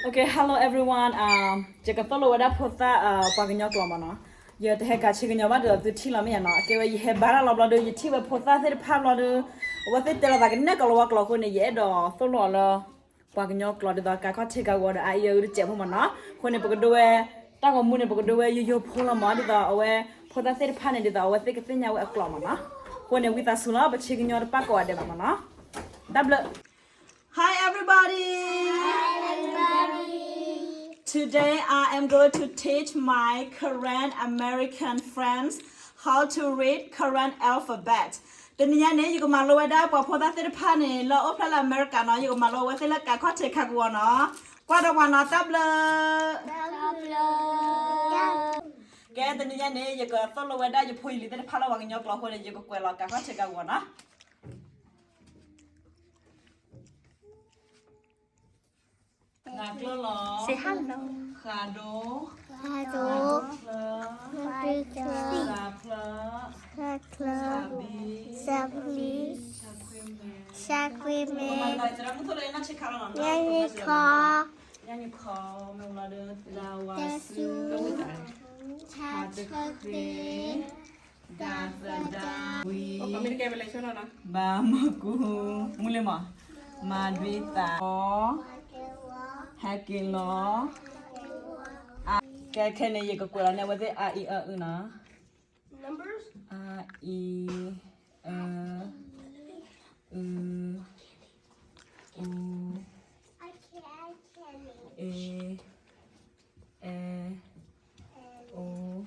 Okay, hello everyone. Jeka follow what up for that pagino klomana. Ye the heka chicken yama do tila me na. Ke we he bara la bla do ye ti we for that the pablo do. What the tell like neck or walk like when ye do. Follow la pagino klod da ka take out what I you the jebo mana. When e pogo do we ta go mune pogo do we you pull ma da we for that the pan da we take thing ya we klomana. When e with a sula but chicken your pack or de mana. Double. Hi everybody. Today I am going to teach my Korean American friends how to read Korean alphabet. Then you go malo da po da te pane lo opla America no you go malo we la ka ko te ka go no. Kwa da wana table. Ke then you go follow da you poi li te pala wa nyok lo ho you go kwela ka ko te ka go no. Say hello. Hello. Hello. Hakilo. Cái này giờ của nó với a i u nè. Numbers? A i u u e e o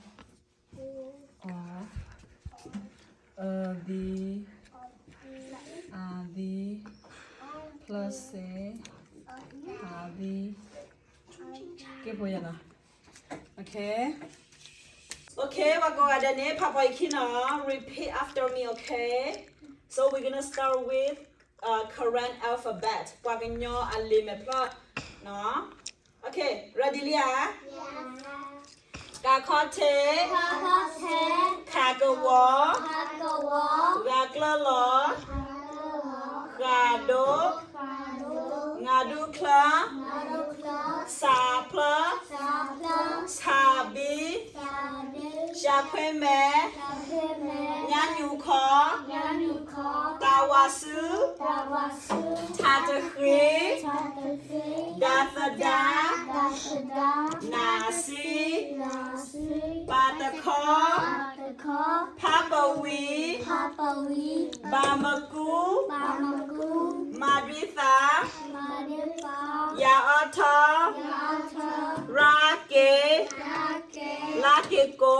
o the a the plus e a the cái bộ nào. Okay. Okay, we're going to Papa Ikina. Repeat after me, okay? So we're gonna start with Korean alphabet. Paganyo alime plot. No? Okay, ready Lia? Kakote. Kagawa. Gaglalo. Gado. Ngadukla. Sapla. Sabi. Shakweme. Nyanyuko. Tawasu. Tatahri. Dathada. Nasi. Patako. Papawi. Bamaku. Madritha. Yaota. Rake. Lakiko.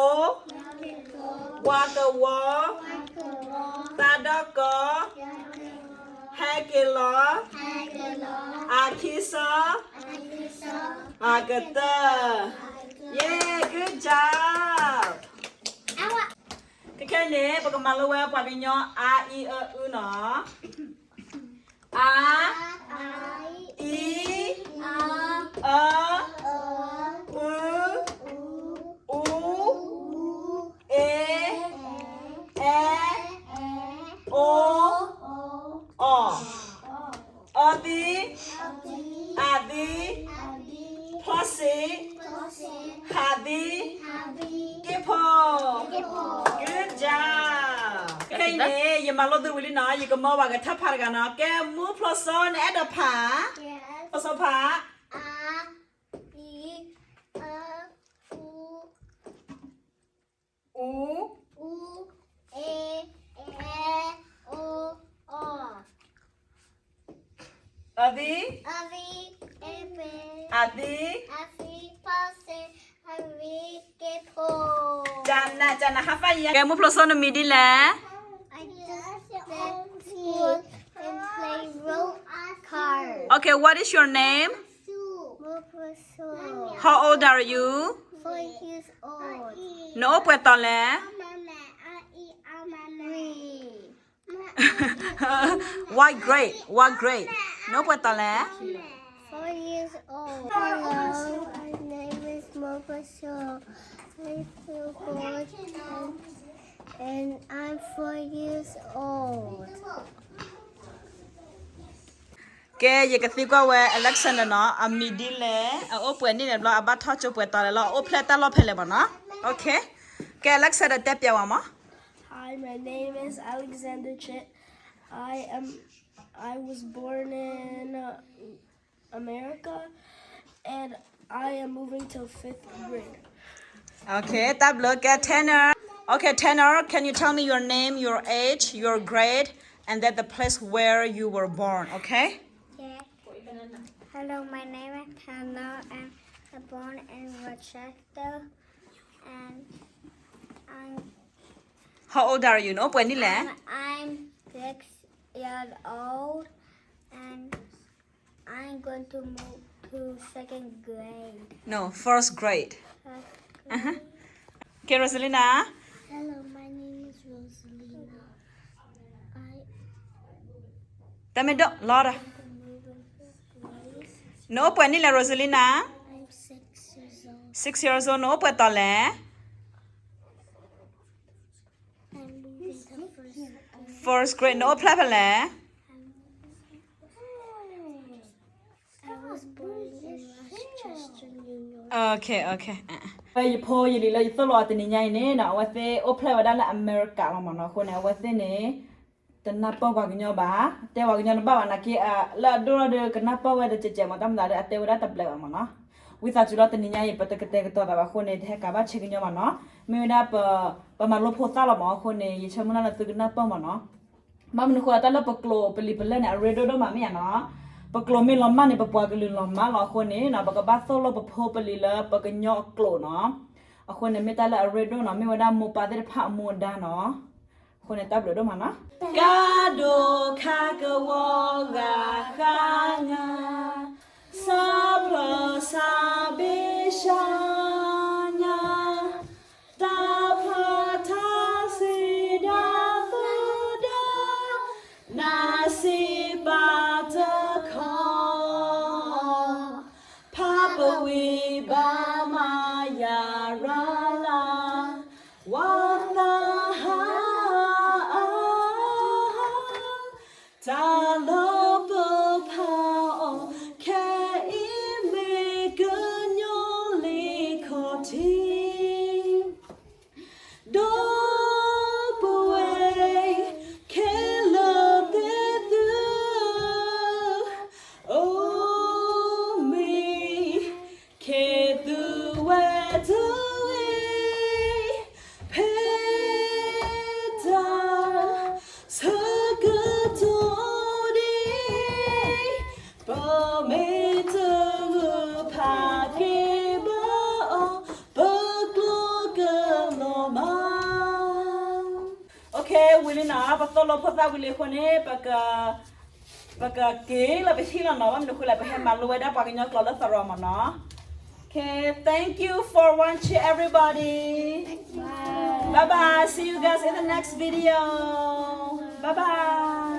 Wakawa. Tadako. Hagila. Akisa. Agata. Yeah, good job. Cái này bác malo qua qua cái nhỏ a i u nó a i u e o adi Pussy. Hadi. Kipo. Good job. Okay, nè, giờ mà lo từ bên nói, giờ có mua vào cái tháp phá cái nó, cái mua plus son ở đó phá. Plus son phá. Adi. Jana, hấp vậy? Cái mua plus son mì đi là. Okay, what is your name? How old are you? 4 years old. No, pues tole. What grade? What grade? No, pues tole. 4 years old. Hello, my name is Mopasho. I feel good and I'm 4 years old. ke ye ka ti kwa we Alexander no amidi le o pwe ni le lo aba tho chu pwe ta le lo o pleta lo phele ba no okay ke Alexander te pya wa ma Hi, my name is Alexander Chit. I was born in America, and I am moving to 5th grade. okay tab lo ke Tanner okay Tanner can you tell me your name your age your grade and then the place where you were born okay Yeah. Hello, my name is Hannah, and I'm born in Rochester, and how old are you no pwe ni le I'm 6 years old, and I'm going to move to 2nd grade. no first grade okay Rosalina Hello, my name is Rosalina. tame do Laura I'm moving to 5th grade. no pwe ni le Rosalina I'm 6 years old. 6 years old no pwe to le I'm moving to 1st grade. first grade no pla pla I was born in Rochester, New York. okay okay ไปพอยีลีเลยตลอดแต่นี่ใหญ่เนี่ยนะว่าเซโอเพลว่าด้านละอเมริกาเรามาเนาะคนเนี่ยว่าเซเนี่ยแต่นับป้อว่ากันยอบ้าแต่ว่ากันยอบ้าว่านักเกี่ยละดูเราเดือกันนับป้อว่าจะเจ็บมาตั้งแต่เตว่าได้ตับเลยมาเนาะวิสาจุลแต่นี่ใหญ่ปตกเตกตัวแต่ว่าคนเนี่ยแท้กับว่าเช็คกันยอมาเนาะไม่ได้ประมาณลบโพสต์เราหมอคนเนี่ยยิ่งชั่วโมงนั้นเราตื่นนับป้อมาเนาะมามันควรแต่ละปกโลไปรีบไปเล่นเนี่ยเรดโดมาไม่เนาะปกโลไม่ล้อมมาเนี่ยปกปัวกันลืมล้อมมาเราคนนี้เนาะปกบ้าโซโลปกโพไปรีละปกยอกโลเนาะคนเนี่ยไม่ตายละเรดโดเนาะไม่ว่าได้โมปาได้ผ่าโมดาเนาะคนเนี่ยตับเลยด้วยมันนะกาโดคากะวอกาคางาซาพลซาเบชาญาตาพลทาสิดาตุดานาสิบาตะคอพาปวีบามายาราลาวาตาหาตาโลปพาแค่อีเมกันยอลีขอทีโดปเวแค่เลเตตูโอมีแค่ตูเวตูเพดาสกตัวดีปะเมตูพาเกบปะกลัวกันลมา Okay, Willie na pa solo pa sa Willie ko ne pagka ke la pe sila na am ko la pe malu da pa kinyo klo la sa ro na. Okay, thank you for watching everybody. Bye bye. See you guys in the next video. Bye bye.